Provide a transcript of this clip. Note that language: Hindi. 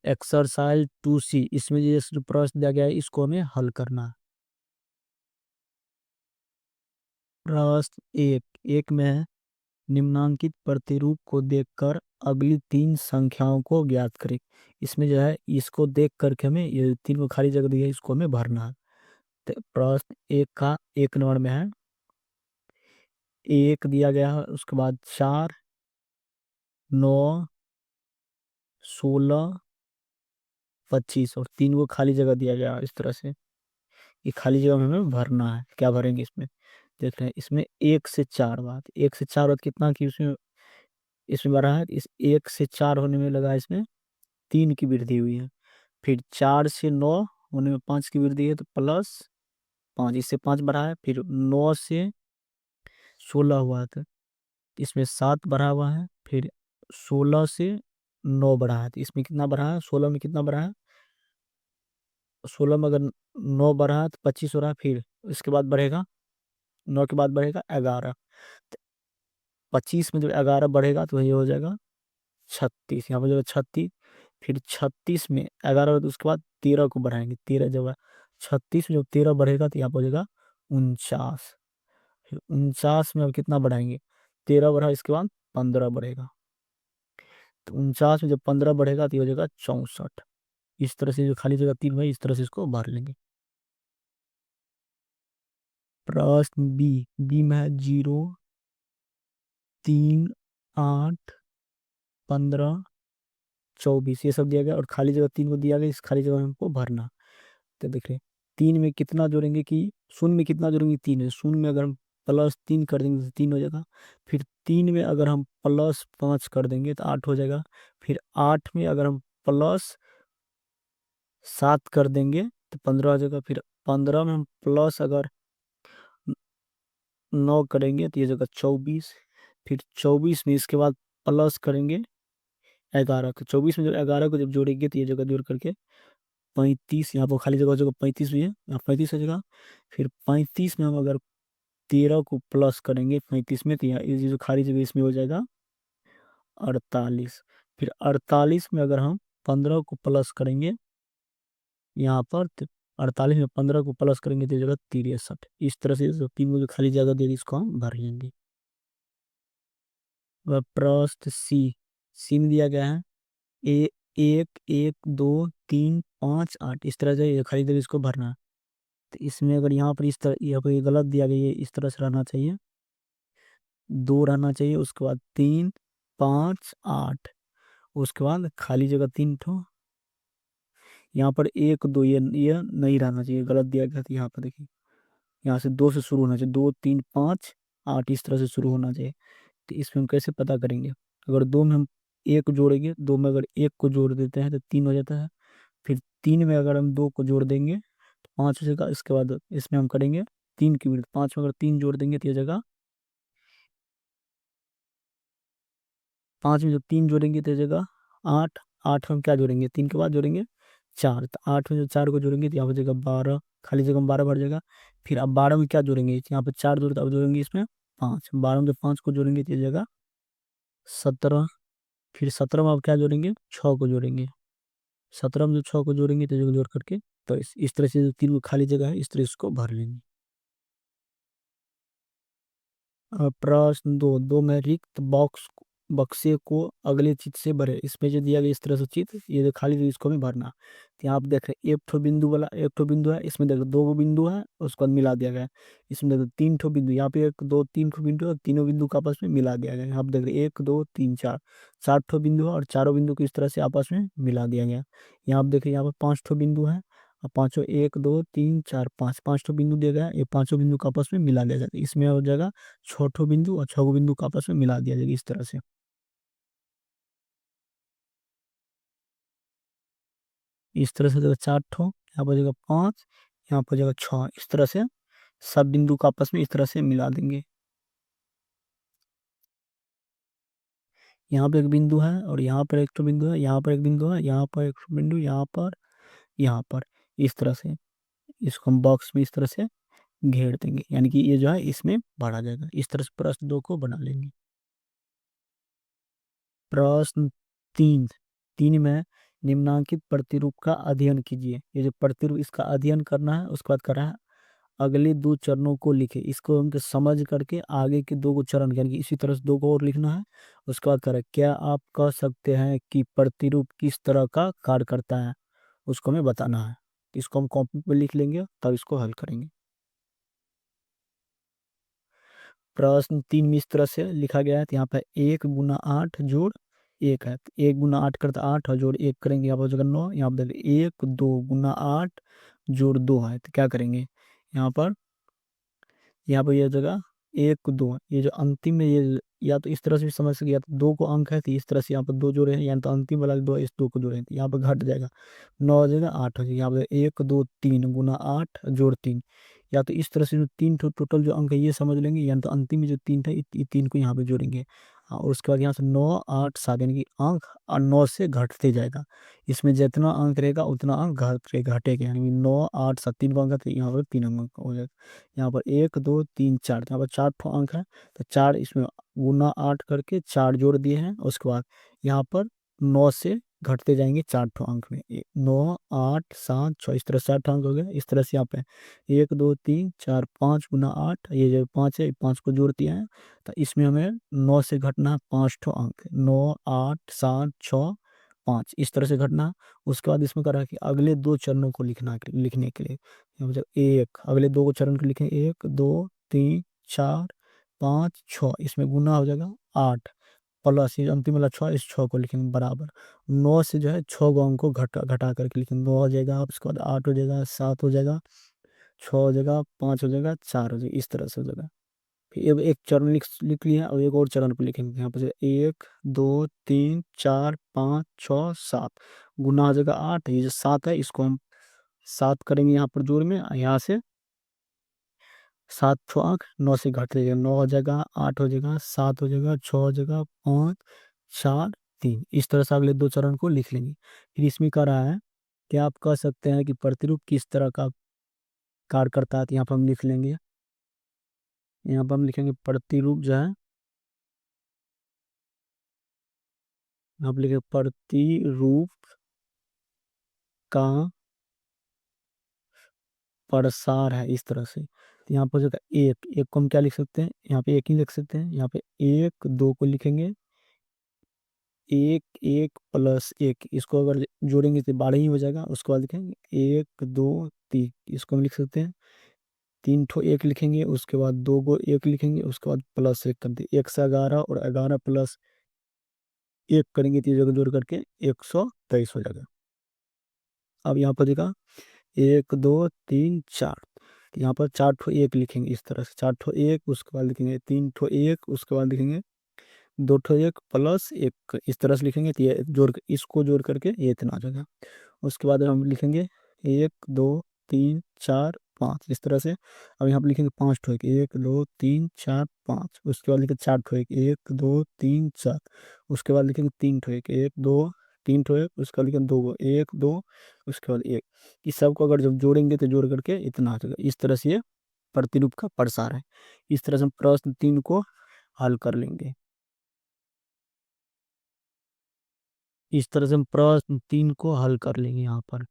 एक्सरसाइज 2C, इसमें जो प्रश्न दिया गया है इसको हमें हल करना है। प्रश्न एक एक में है, निम्नांकित प्रतिरूप को देखकर अगली तीन संख्याओं को ज्ञात करें। इसमें जो है इसको देख करके हमें ये तीन को खाली जगह दी है इसको हमें भरना है। तो प्रश्न एक का एक नंबर में है, एक दिया गया है, उसके बाद 4, 9, 16, 25 और तीन को खाली जगह दिया गया है इस तरह से। ये खाली जगह में हमें भरना है। क्या भरेंगे इसमें? देख रहे हैं इसमें एक से चार बात, एक से चार बात कितना की उसमें इसमें भरा है, इस एक से चार होने में लगा इसमें तीन की वृद्धि हुई है। फिर 4 से 9 होने में 5 की वृद्धि है तो प्लस 5, इससे 5 बढ़ा है। फिर 9 से 16 हुआ है तो इसमें 7 बढ़ा हुआ है। फिर 16 से 9 बढ़ा है तो इसमें कितना बढ़ा है? 16 में कितना बढ़ा है? 16 में अगर 9 बढ़ा है तो 25 हो रहा है। फिर इसके बाद बढ़ेगा 9 के बाद बढ़ेगा 11, 25 में जब 11 बढ़ेगा तो ये हो जाएगा 36, यहाँ पर जो 36। फिर 36 में 11, तो उसके बाद 13 को बढ़ाएंगे, 13 जब 36 में जब 13 बढ़ेगा तो यहाँ पर हो जाएगा 49। फिर 49 में अब कितना बढ़ाएंगे? 13 बढ़ा, इसके बाद 15 बढ़ेगा, तो 49 में जब 15 बढ़ेगा तो ये हो जाएगा 64। इस तरह से जो खाली जगह तीन है इस तरह से इसको भर लेंगे। प्रश्न बी, बी में है 0, 3, 8, 15, 24 ये सब दिया गया और खाली जगह तीन को दिया गया, इस खाली जगह में हमको भरना। तो देख रहे हैं, तीन में कितना जोड़ेंगे कि शून्य में कितना जोड़ेंगे? तीन है, शून्य में अगर हम प्लस 3 कर देंगे तो 3 हो जाएगा। फिर 3 में अगर हम प्लस 5 कर देंगे तो 8 हो जाएगा। फिर 8 में अगर हम प्लस 7 कर देंगे तो 15 हो जाएगा। फिर 15 में हम प्लस अगर 9 करेंगे तो ये जगह 24। फिर 24 में इसके बाद प्लस करेंगे 11, तो 24 में जब 11 को जब जोड़ेंगे तो ये जगह जोड़ करके 35, यहाँ पर खाली जगह हो जाएगा 35 भी है, यहाँ 35 हो जाएगा। फिर 35 में हम अगर 13 को प्लस करेंगे 35 में तो यहाँ ये जो खाली जगह इसमें हो जाएगा 48। फिर 48 में अगर हम 15 को प्लस करेंगे यहाँ पर तो 48 में 15 को प्लस करेंगे तो ये जगह 63। इस तरह से जो तीन जो खाली जगह दे दी इसको हम भर लेंगे। वह प्रश्न सी, सी में दिया गया है ए, 1, 1, 2, 3, 5, 8 इस तरह से ये खाली जगह इसको भरना है। तो इसमें अगर यहाँ पर इस तरह यहाँ पर ये गलत दिया गया है, इस तरह से रहना चाहिए, 2 रहना चाहिए, उसके बाद 3, 5, 8, उसके बाद खाली जगह 3 ठो, यहाँ पर 1, 2 ये नहीं रहना चाहिए, गलत दिया गया था। यहाँ पर देखिए यहाँ से 2 से शुरू होना चाहिए, 2, 3, 5, 8 इस तरह से शुरू होना चाहिए। तो इसमें हम कैसे पता करेंगे? अगर दो में हम एक जोड़ेंगे, दो में अगर एक को जोड़ देते हैं तो 3 हो जाता है। फिर 3 में अगर हम 2 को जोड़ देंगे तो 5 हो जाएगा। इसके बाद इसमें हम करेंगे 3 की वृद्धि, 5 में अगर 3 जोड़ देंगे तो ये जगह 5 में जब 3 जोड़ेंगे तो ये जगह 8, 8 में हम क्या जोड़ेंगे? 3 के बाद जोड़ेंगे 4, तो 8 में जो 4 को जोड़ेंगे तो यहाँ पर जगह 12, खाली जगह में 12 बढ़ जाएगा। फिर अब 12 में क्या जोड़ेंगे? यहाँ पे 4 जोड़े तो अब जोड़ेंगे इसमें 5, 12 में जब 5 को जोड़ेंगे तो ये जगह 17। फिर 17 में अब क्या जोड़ेंगे? 6 को जोड़ेंगे, 17 में जो 6 को जोड़ेंगे तो जगह जोड़ करके तो इस तरह से जो तीन को खाली जगह है इस तरह इसको भर लेंगे। प्रश्न दो, दो में रिक्त बक्से को अगले चित्र से भरे। इसमें जो दिया गया इस तरह से चित्र, ये जो खाली जो इसको भी भरना। तो यहाँ आप देख रहे हैं एक ठो बिंदु वाला, एक ठो बिंदु है, इसमें देखो दो गो बिंदु है उसको मिला दिया गया है। इसमें देखो 3 ठो बिंदु, यहाँ पे 1, 2, 3 ठो बिंदु है, तीनों बिंदु को आपस में मिला दिया गया है। आप देख रहे हैं 1, 2, 3, 4, 4 ठो बिंदु है और चारों बिंदु को इस तरह से आपस में मिला दिया गया है। यहाँ आप देख रहे हैं यहाँ पर 5 ठो बिंदु है और पांचों 1, 2, 3, 4, 5, 5 ठो बिंदु दिया गया है। ये पांचों बिंदु को आपस में मिला दिया जाता है। इसमें हो जाएगा 6 ठो बिंदु और 6 गो बिंदु को आपस में मिला दिया जाएगा इस तरह से। इस तरह से जगह 4 ठो, यहाँ पर जगह 5, यहाँ पर जगह 6, इस तरह से सब बिंदु को आपस में इस तरह से मिला देंगे। यहाँ पे एक बिंदु है और यहाँ पर एक तो बिंदु है, यहाँ पर एक बिंदु है, यहाँ पर एक बिंदु, यहाँ पर, यहाँ पर, इस तरह से इसको हम बॉक्स में इस तरह से घेर देंगे, यानी कि ये जो है इसमें भरा जाएगा। इस तरह से प्रश्न दो को बना लेंगे। प्रश्न तीन, तीन में निम्नांकित प्रतिरूप का अध्ययन कीजिए। ये जो प्रतिरूप इसका अध्ययन करना है, उसके बाद कर रहा है अगले दो चरणों को लिखे। इसको हम समझ करके आगे के दो को चरण यानी कि इसी तरह से दो को और लिखना है। उसके बाद करें क्या आप कह सकते हैं कि प्रतिरूप किस तरह का कार्य करता है, उसको हमें बताना है। इसको हम कॉपी पे लिख लेंगे तब इसको हल करेंगे। प्रश्न 3 में इस तरह से लिखा गया है, तो यहाँ पे 1 × 8 जोड़ 1 है, 1 × 8 करता 8 और जोड़ 1 करेंगे, यहाँ पर हो जाएगा 9। यहाँ पर 1 2 × 8 जोड़ 2 है, तो क्या करेंगे यहाँ पर ये जगह 1 2, ये जो अंतिम में ये या तो इस तरह से भी समझ सकते, या तो 2 को अंक है तो इस तरह से यहाँ पर 2 जोड़े हैं, या तो अंतिम वाला 2 इस 2 को जोड़े हैं, तो यहाँ पर घट जाएगा 9 हो जाएगा 8 हो जाएगा। यहाँ पर 1 2 3 × 8 जोड़ 3, या तो इस तरह से जो 3 टोटल जो अंक है ये समझ लेंगे, या तो अंतिम में जो 3 था ये 3 को यहाँ पे जोड़ेंगे। और उसके बाद यहाँ से 9 8 7 यानी कि अंक 9 से घटते जाएगा। इसमें जितना अंक रहेगा उतना अंक घटेगा, यानी 9 8 7 3 का अंक है तो यहाँ पर 3 अंक हो जाएगा। यहाँ पर 1 2 3 4, यहाँ पर 4 ठो अंक है, तो 4 इसमें गुना 8 करके 4 जोड़ दिए हैं। उसके बाद यहाँ पर 9 से घटते जाएंगे 4 ठो अंक में, 9 8 7 6 इस तरह 4 ठो अंक हो गए। इस तरह से यहाँ पे 1 2 3 4 5 गुना 8, ये जो 5 है 5 को जोड़ दिया है, तो इसमें हमें 9 से घटना है 5 ठो अंक, 9 8 7 6 5 इस तरह से घटना है। उसके बाद इसमें करा कि अगले दो चरणों को लिखने के लिए एक अगले दो चरण को लिखें, 1 2 3 4 5 6, इसमें गुना हो जाएगा 8 प्लस ये अंतिम वाला 6, इस 6 को लिखेंगे बराबर 9 से जो है 6 गो अंक को घटा करके लिखेंगे। 9 हो जाएगा, उसके बाद 8 हो जाएगा, 7 हो जाएगा, 6 हो जाएगा, 5 हो जाएगा, 4 हो जाएगा, इस तरह से हो जाएगा। फिर अब एक चरण लिख लिया और एक और चरण पे लिखेंगे। यहाँ पर 1 2 3 4 5 6 7 गुना हो जाएगा 8, ये जो 7 है इसको हम 7 करेंगे यहाँ पर जोड़ में, यहाँ से 7 ठो अंक 9 से घट जाएगा, 9 हो जाएगा, 8 हो जाएगा, 7 हो जाएगा, 6 हो जाएगा, 5 4 3 इस तरह से अगले दो चरण को लिख लेंगे। फिर इसमें कह रहा है कि आप कह सकते हैं कि प्रतिरूप किस तरह का कार्य करता है, तो यहाँ पर हम लिख लेंगे, यहाँ पर हम लिखेंगे प्रतिरूप जो है, यहाँ पर लिखेंगे प्रतिरूप का प्रसार है इस तरह से। तो यहाँ पर जो एक एक को हम क्या लिख सकते हैं, यहाँ पे एक ही लिख सकते हैं। यहाँ पे 1 2 को लिखेंगे 1 1 + 1, इसको अगर जोड़ेंगे तो 12 ही हो जाएगा। उसके बाद लिखेंगे 1 2 3, इसको हम लिख सकते हैं 3 ठो 1 लिखेंगे, उसके बाद 2 गो 1 लिखेंगे, उसके बाद +1 कर दिए, 1 से 11 और 11 + 1 करेंगे तो ये जगह जोड़ करके 123 हो जाएगा। अब यहाँ पर देखा 1 2 3 4, यहाँ पर 4 ठो 1 लिखेंगे इस तरह से, 4 ठो 1, उसके बाद लिखेंगे 3 ठो 1, उसके बाद लिखेंगे 2 ठो 1 + 1, इस तरह से लिखेंगे तो ये इसको जोड़ करके ये इतना आ जाएगा। उसके बाद हम लिखेंगे 1 2 3 4 5 इस तरह से। अब यहाँ पर लिखेंगे 5 ठो 1 1 2 3 4 5, उसके बाद लिखेंगे 4 ठो 1 1 2 3 4, उसके बाद लिखेंगे 3 ठो 1 1 2 3 ठो 1, उसके बाद लिखेंगे 2 गो 1 2, उसके बाद 1। इस सब को अगर जब जोड़ेंगे तो जोड़ करके इतना आ जाएगा। इस तरह से ये प्रतिरूप का प्रसार है। इस तरह से हम प्रश्न 3 को हल कर लेंगे। इस तरह से हम प्रश्न 3 को हल कर लेंगे यहाँ पर।